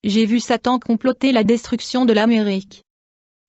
j'ai vu Satan comploter la destruction de l'Amérique.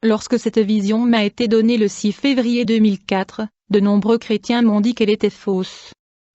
Lorsque cette vision m'a été donnée le 6 février 2004, de nombreux chrétiens m'ont dit qu'elle était fausse.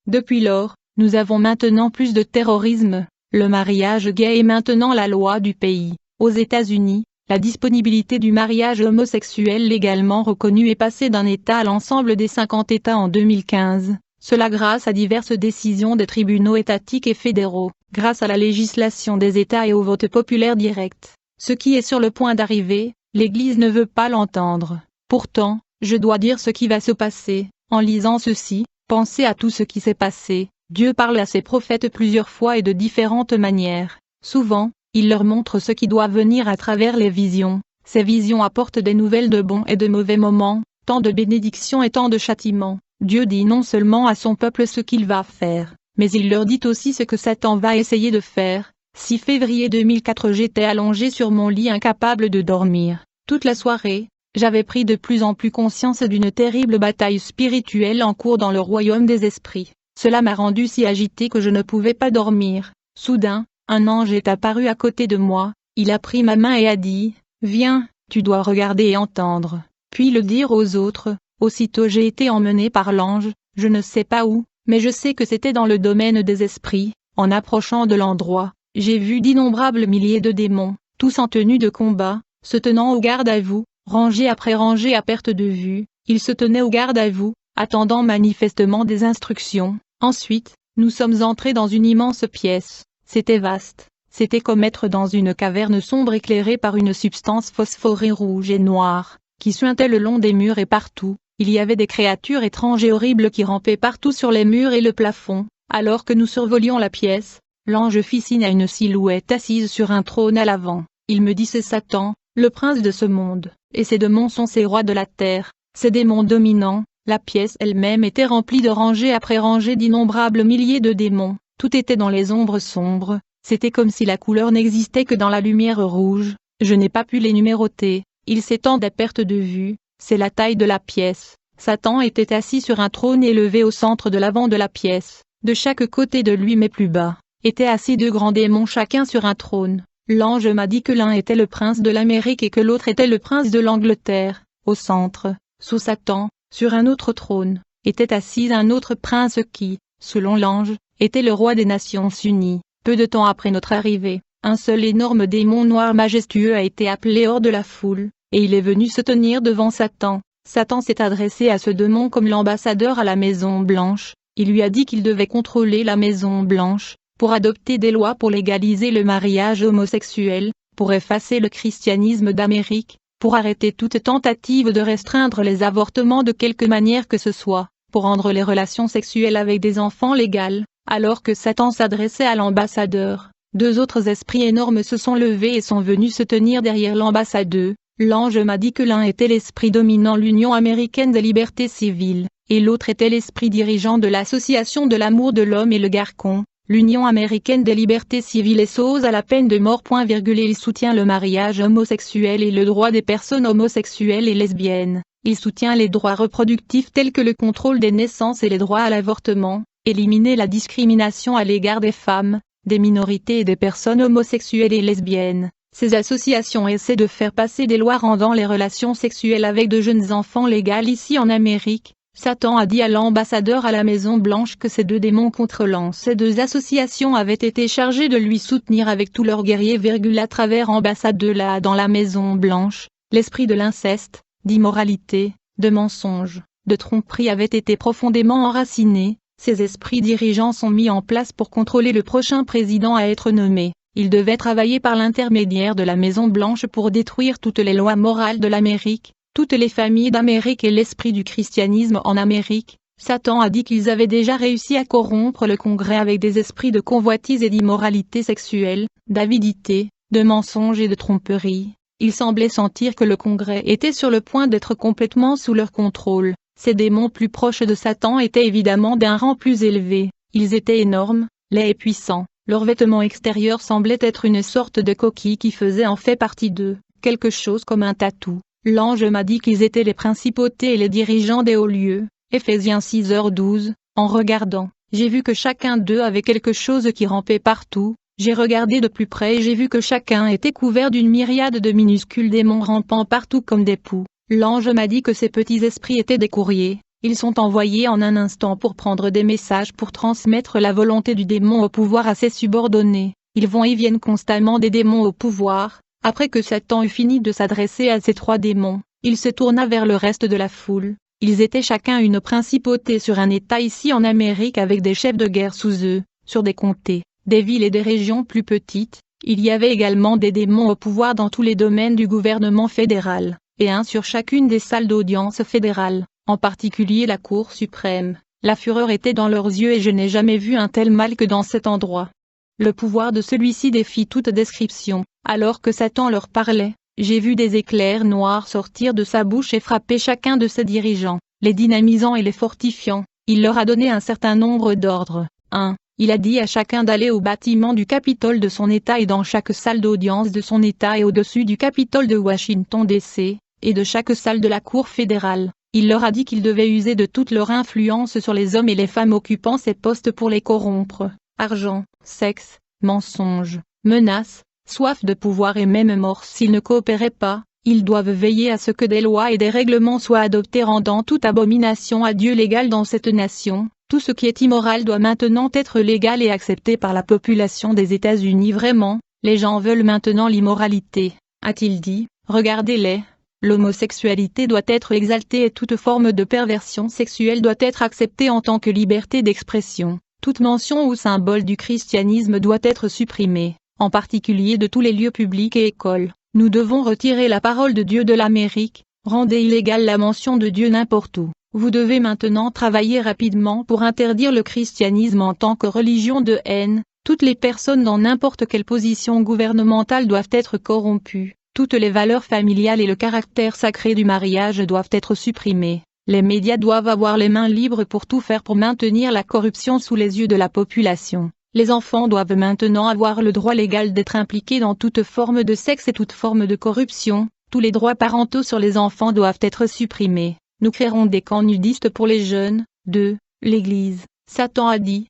Depuis lors, nous avons maintenant plus de terrorisme, le mariage gay est maintenant la loi du pays. Aux États-Unis, la disponibilité du mariage homosexuel légalement reconnu est passée d'un État à l'ensemble des 50 États en 2015, cela grâce à diverses décisions des tribunaux étatiques et fédéraux, grâce à la législation des États et au vote populaire direct. Ce qui est sur le point d'arriver, l'Église ne veut pas l'entendre. Pourtant, je dois dire ce qui va se passer. En lisant ceci, pensez à tout ce qui s'est passé. Dieu parle à ses prophètes plusieurs fois et de différentes manières. Souvent, il leur montre ce qui doit venir à travers les visions. Ces visions apportent des nouvelles de bons et de mauvais moments, tant de bénédictions et tant de châtiments. Dieu dit non seulement à son peuple ce qu'il va faire, mais il leur dit aussi ce que Satan va essayer de faire. 6 février 2004, j'étais allongé sur mon lit incapable de dormir. Toute la soirée, j'avais pris de plus en plus conscience d'une terrible bataille spirituelle en cours dans le royaume des esprits. Cela m'a rendu si agité que je ne pouvais pas dormir. Soudain, un ange est apparu à côté de moi, il a pris ma main et a dit « Viens, tu dois regarder et entendre ». Puis le dire aux autres. Aussitôt j'ai été emmené par l'ange, je ne sais pas où, mais je sais que c'était dans le domaine des esprits. En approchant de l'endroit, j'ai vu d'innombrables milliers de démons, tous en tenue de combat, se tenant au garde à vous, rangée après rangée à perte de vue. Ils se tenaient au garde à vous, attendant manifestement des instructions. Ensuite, nous sommes entrés dans une immense pièce. C'était vaste. C'était comme être dans une caverne sombre éclairée par une substance phosphorée rouge et noire, qui suintait le long des murs et partout. Il y avait des créatures étranges et horribles qui rampaient partout sur les murs et le plafond. Alors que nous survolions la pièce, l'ange fit signe à une silhouette assise sur un trône à l'avant. Il me dit: c'est Satan, le prince de ce monde, et ces démons sont ces rois de la terre, ces démons dominants. La pièce elle-même était remplie de rangées après rangées d'innombrables milliers de démons. Tout était dans les ombres sombres, c'était comme si la couleur n'existait que dans la lumière rouge. Je n'ai pas pu les numéroter, ils s'étendent à perte de vue, c'est la taille de la pièce. Satan était assis sur un trône élevé au centre de l'avant de la pièce. De chaque côté de lui mais plus bas, étaient assis deux grands démons chacun sur un trône. L'ange m'a dit que l'un était le prince de l'Amérique et que l'autre était le prince de l'Angleterre. Au centre, sous Satan, sur un autre trône, était assis un autre prince qui, selon l'ange, était le roi des Nations Unies. Peu de temps après notre arrivée, un seul énorme démon noir majestueux a été appelé hors de la foule, et il est venu se tenir devant Satan. Satan s'est adressé à ce démon comme l'ambassadeur à la Maison Blanche. Il lui a dit qu'il devait contrôler la Maison Blanche, pour adopter des lois pour légaliser le mariage homosexuel, pour effacer le christianisme d'Amérique, pour arrêter toute tentative de restreindre les avortements de quelque manière que ce soit, pour rendre les relations sexuelles avec des enfants légales. Alors que Satan s'adressait à l'ambassadeur, deux autres esprits énormes se sont levés et sont venus se tenir derrière l'ambassadeur. L'ange m'a dit que l'un était l'esprit dominant l'Union américaine des libertés civiles, et l'autre était l'esprit dirigeant de l'Association de l'amour de l'homme et le garcon. L'Union américaine des libertés civiles est s'oppose à la peine de mort. Et il soutient le mariage homosexuel et le droit des personnes homosexuelles et lesbiennes. Il soutient les droits reproductifs tels que le contrôle des naissances et les droits à l'avortement, éliminer la discrimination à l'égard des femmes, des minorités et des personnes homosexuelles et lesbiennes. Ces associations essaient de faire passer des lois rendant les relations sexuelles avec de jeunes enfants légales ici en Amérique. Satan a dit à l'ambassadeur à la Maison Blanche que ces deux démons contrôlant ces deux associations avaient été chargés de lui soutenir avec tous leurs guerriers. À travers ambassadeur là dans la Maison Blanche, l'esprit de l'inceste, d'immoralité, de mensonge, de tromperie avait été profondément enraciné. Ces esprits dirigeants sont mis en place pour contrôler le prochain président à être nommé. Ils devaient travailler par l'intermédiaire de la Maison Blanche pour détruire toutes les lois morales de l'Amérique, toutes les familles d'Amérique et l'esprit du christianisme en Amérique. Satan a dit qu'ils avaient déjà réussi à corrompre le Congrès avec des esprits de convoitise et d'immoralité sexuelle, d'avidité, de mensonge et de tromperie. Il semblait sentir que le Congrès était sur le point d'être complètement sous leur contrôle. Ces démons plus proches de Satan étaient évidemment d'un rang plus élevé. Ils étaient énormes, laids et puissants. Leurs vêtements extérieurs semblaient être une sorte de coquille qui faisait en fait partie d'eux, quelque chose comme un tatou. L'ange m'a dit qu'ils étaient les principautés et les dirigeants des hauts lieux. Éphésiens 6h12. En regardant, j'ai vu que chacun d'eux avait quelque chose qui rampait partout. J'ai regardé de plus près et j'ai vu que chacun était couvert d'une myriade de minuscules démons rampant partout comme des poux. L'ange m'a dit que ces petits esprits étaient des courriers, ils sont envoyés en un instant pour prendre des messages pour transmettre la volonté du démon au pouvoir à ses subordonnés. Ils vont et viennent constamment des démons au pouvoir. Après que Satan eut fini de s'adresser à ces 3 démons, il se tourna vers le reste de la foule. Ils étaient chacun une principauté sur un État ici en Amérique avec des chefs de guerre sous eux, sur des comtés, des villes et des régions plus petites. Il y avait également des démons au pouvoir dans tous les domaines du gouvernement fédéral, et un sur chacune des salles d'audience fédérales, en particulier la Cour suprême. La fureur était dans leurs yeux et je n'ai jamais vu un tel mal que dans cet endroit. Le pouvoir de celui-ci défie toute description. Alors que Satan leur parlait, j'ai vu des éclairs noirs sortir de sa bouche et frapper chacun de ses dirigeants, les dynamisant et les fortifiant. Il leur a donné un certain nombre d'ordres. 1. Il a dit à chacun d'aller au bâtiment du Capitole de son État et dans chaque salle d'audience de son État et au-dessus du Capitole de Washington D.C., et de chaque salle de la Cour fédérale. Il leur a dit qu'ils devaient user de toute leur influence sur les hommes et les femmes occupant ces postes pour les corrompre. Argent, sexe, mensonges, menaces, soif de pouvoir et même mort s'ils ne coopéraient pas. Ils doivent veiller à ce que des lois et des règlements soient adoptés rendant toute abomination à Dieu légale dans cette nation. Tout ce qui est immoral doit maintenant être légal et accepté par la population des États-Unis. Vraiment, les gens veulent maintenant l'immoralité, a-t-il dit. Regardez-les. L'homosexualité doit être exaltée et toute forme de perversion sexuelle doit être acceptée en tant que liberté d'expression. Toute mention ou symbole du christianisme doit être supprimée, en particulier de tous les lieux publics et écoles. Nous devons retirer la parole de Dieu de l'Amérique, rendez illégale la mention de Dieu n'importe où. Vous devez maintenant travailler rapidement pour interdire le christianisme en tant que religion de haine. Toutes les personnes dans n'importe quelle position gouvernementale doivent être corrompues. Toutes les valeurs familiales et le caractère sacré du mariage doivent être supprimés. Les médias doivent avoir les mains libres pour tout faire pour maintenir la corruption sous les yeux de la population. Les enfants doivent maintenant avoir le droit légal d'être impliqués dans toute forme de sexe et toute forme de corruption. Tous les droits parentaux sur les enfants doivent être supprimés. Nous créerons des camps nudistes pour les jeunes. 2. L'Église. Satan a dit.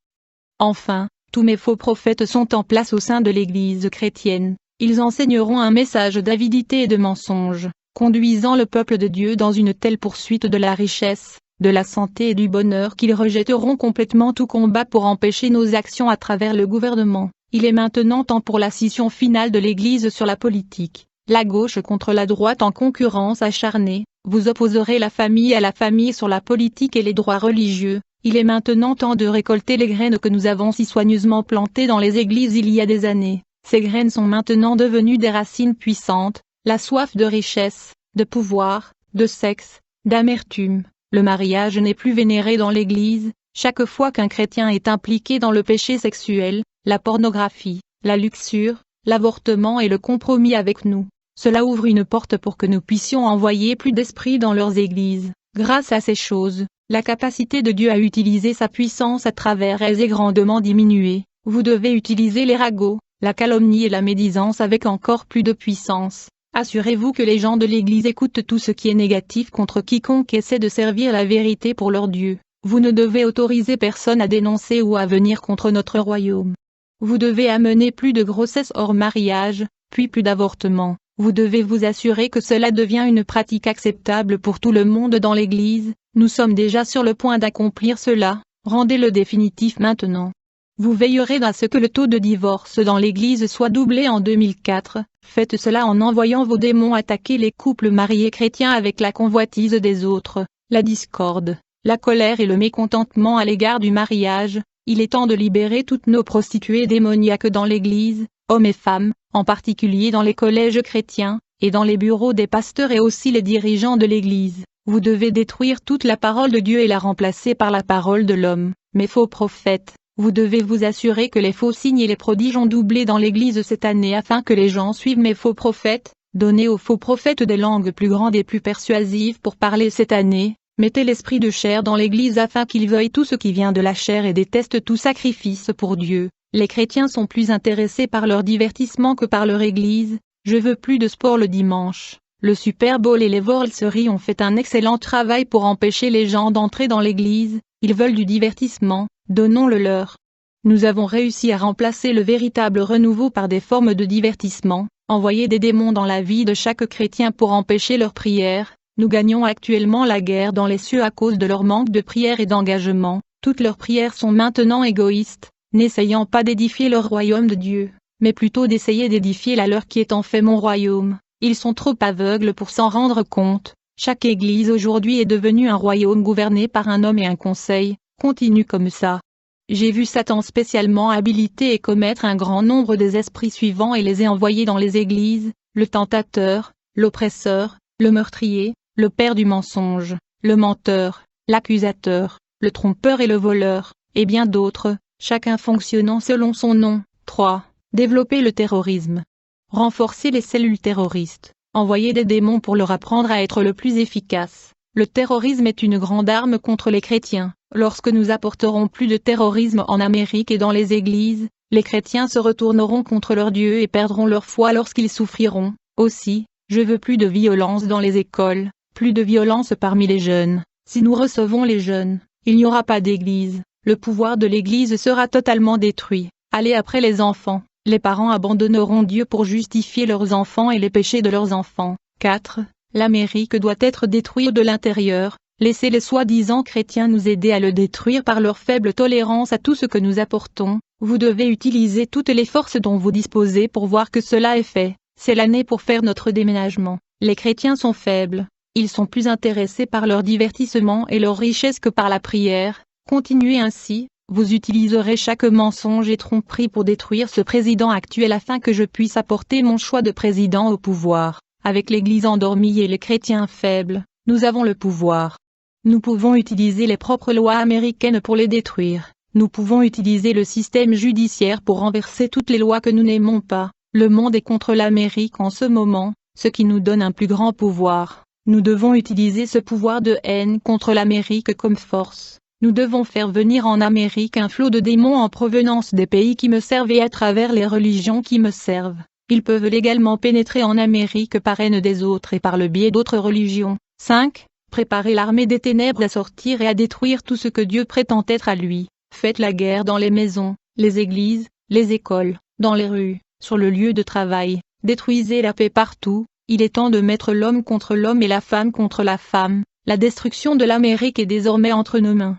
Enfin, tous mes faux prophètes sont en place au sein de l'Église chrétienne. Ils enseigneront un message d'avidité et de mensonge, conduisant le peuple de Dieu dans une telle poursuite de la richesse, de la santé et du bonheur qu'ils rejetteront complètement tout combat pour empêcher nos actions à travers le gouvernement. Il est maintenant temps pour la scission finale de l'Église sur la politique. La gauche contre la droite en concurrence acharnée. Vous opposerez la famille à la famille sur la politique et les droits religieux. Il est maintenant temps de récolter les graines que nous avons si soigneusement plantées dans les églises il y a des années. Ces graines sont maintenant devenues des racines puissantes. La soif de richesse, de pouvoir, de sexe, d'amertume. Le mariage n'est plus vénéré dans l'Église. Chaque fois qu'un chrétien est impliqué dans le péché sexuel, la pornographie, la luxure, l'avortement et le compromis avec nous, cela ouvre une porte pour que nous puissions envoyer plus d'esprits dans leurs églises. Grâce à ces choses, la capacité de Dieu à utiliser sa puissance à travers elles est grandement diminuée. Vous devez utiliser les ragots, la calomnie et la médisance avec encore plus de puissance. Assurez-vous que les gens de l'Église écoutent tout ce qui est négatif contre quiconque essaie de servir la vérité pour leur Dieu. Vous ne devez autoriser personne à dénoncer ou à venir contre notre royaume. Vous devez amener plus de grossesses hors mariage, puis plus d'avortements. Vous devez vous assurer que cela devient une pratique acceptable pour tout le monde dans l'Église. Nous sommes déjà sur le point d'accomplir cela. Rendez-le définitif maintenant. Vous veillerez à ce que le taux de divorce dans l'Église soit doublé en 2004. Faites cela en envoyant vos démons attaquer les couples mariés chrétiens avec la convoitise des autres, la discorde, la colère et le mécontentement à l'égard du mariage. Il est temps de libérer toutes nos prostituées démoniaques dans l'Église, hommes et femmes, en particulier dans les collèges chrétiens, et dans les bureaux des pasteurs et aussi les dirigeants de l'Église. Vous devez détruire toute la parole de Dieu et la remplacer par la parole de l'homme. Mes faux prophètes, vous devez vous assurer que les faux signes et les prodiges ont doublé dans l'Église cette année afin que les gens suivent mes faux prophètes. Donnez aux faux prophètes des langues plus grandes et plus persuasives pour parler cette année. Mettez l'esprit de chair dans l'Église afin qu'ils veuillent tout ce qui vient de la chair et détestent tout sacrifice pour Dieu. Les chrétiens sont plus intéressés par leur divertissement que par leur Église. Je veux plus de sport le dimanche. Le Super Bowl et les World Series ont fait un excellent travail pour empêcher les gens d'entrer dans l'Église. Ils veulent du divertissement, donnons-le leur. Nous avons réussi à remplacer le véritable renouveau par des formes de divertissement, envoyer des démons dans la vie de chaque chrétien pour empêcher leurs prières. Nous gagnons actuellement la guerre dans les cieux à cause de leur manque de prière et d'engagement. Toutes leurs prières sont maintenant égoïstes, n'essayant pas d'édifier leur royaume de Dieu, mais plutôt d'essayer d'édifier la leur qui est en fait mon royaume. Ils sont trop aveugles pour s'en rendre compte. Chaque église aujourd'hui est devenue un royaume gouverné par un homme et un conseil. Continue comme ça. J'ai vu Satan spécialement habilité et commettre un grand nombre des esprits suivants et les ai envoyés dans les églises, le tentateur, l'oppresseur, le meurtrier, le père du mensonge, le menteur, l'accusateur, le trompeur et le voleur, et bien d'autres, chacun fonctionnant selon son nom. 3. Développer le terrorisme. Renforcer les cellules terroristes. Envoyer des démons pour leur apprendre à être le plus efficace. Le terrorisme est une grande arme contre les chrétiens. Lorsque nous apporterons plus de terrorisme en Amérique et dans les églises, les chrétiens se retourneront contre leur Dieu et perdront leur foi lorsqu'ils souffriront. Aussi, je veux plus de violence dans les écoles, plus de violence parmi les jeunes. Si nous recevons les jeunes, il n'y aura pas d'église. Le pouvoir de l'église sera totalement détruit. Allez après les enfants. Les parents abandonneront Dieu pour justifier leurs enfants et les péchés de leurs enfants. 4. L'Amérique doit être détruite de l'intérieur. Laissez les soi-disant chrétiens nous aider à le détruire par leur faible tolérance à tout ce que nous apportons. Vous devez utiliser toutes les forces dont vous disposez pour voir que cela est fait. C'est l'année pour faire notre déménagement. Les chrétiens sont faibles. Ils sont plus intéressés par leur divertissement et leur richesse que par la prière. Continuez ainsi. Vous utiliserez chaque mensonge et tromperie pour détruire ce président actuel afin que je puisse apporter mon choix de président au pouvoir. Avec l'Église endormie et les chrétiens faibles, nous avons le pouvoir. Nous pouvons utiliser les propres lois américaines pour les détruire. Nous pouvons utiliser le système judiciaire pour renverser toutes les lois que nous n'aimons pas. Le monde est contre l'Amérique en ce moment, ce qui nous donne un plus grand pouvoir. Nous devons utiliser ce pouvoir de haine contre l'Amérique comme force. Nous devons faire venir en Amérique un flot de démons en provenance des pays qui me servent et à travers les religions qui me servent. Ils peuvent légalement pénétrer en Amérique par haine des autres et par le biais d'autres religions. 5. Préparez l'armée des ténèbres à sortir et à détruire tout ce que Dieu prétend être à lui. Faites la guerre dans les maisons, les églises, les écoles, dans les rues, sur le lieu de travail. Détruisez la paix partout. Il est temps de mettre l'homme contre l'homme et la femme contre la femme. La destruction de l'Amérique est désormais entre nos mains.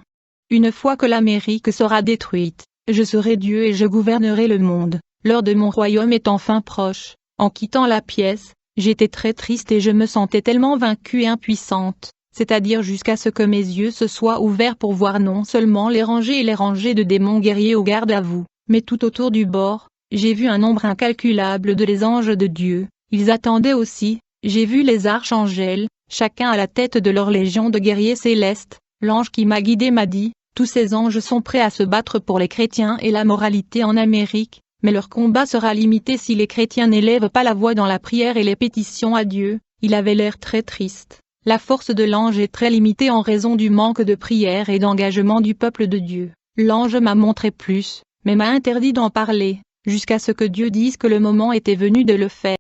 Une fois que l'Amérique sera détruite, je serai Dieu et je gouvernerai le monde. L'heure de mon royaume est enfin proche. En quittant la pièce, j'étais très triste et je me sentais tellement vaincue et impuissante, c'est-à-dire jusqu'à ce que mes yeux se soient ouverts pour voir non seulement les rangées de démons guerriers au garde à vous, mais tout autour du bord, j'ai vu un nombre incalculable de les anges de Dieu. Ils attendaient aussi, j'ai vu les archangels, chacun à la tête de leur légion de guerriers célestes. L'ange qui m'a guidé m'a dit, tous ces anges sont prêts à se battre pour les chrétiens et la moralité en Amérique, mais leur combat sera limité si les chrétiens n'élèvent pas la voix dans la prière et les pétitions à Dieu. Il avait l'air très triste. La force de l'ange est très limitée en raison du manque de prière et d'engagement du peuple de Dieu. L'ange m'a montré plus, mais m'a interdit d'en parler, jusqu'à ce que Dieu dise que le moment était venu de le faire.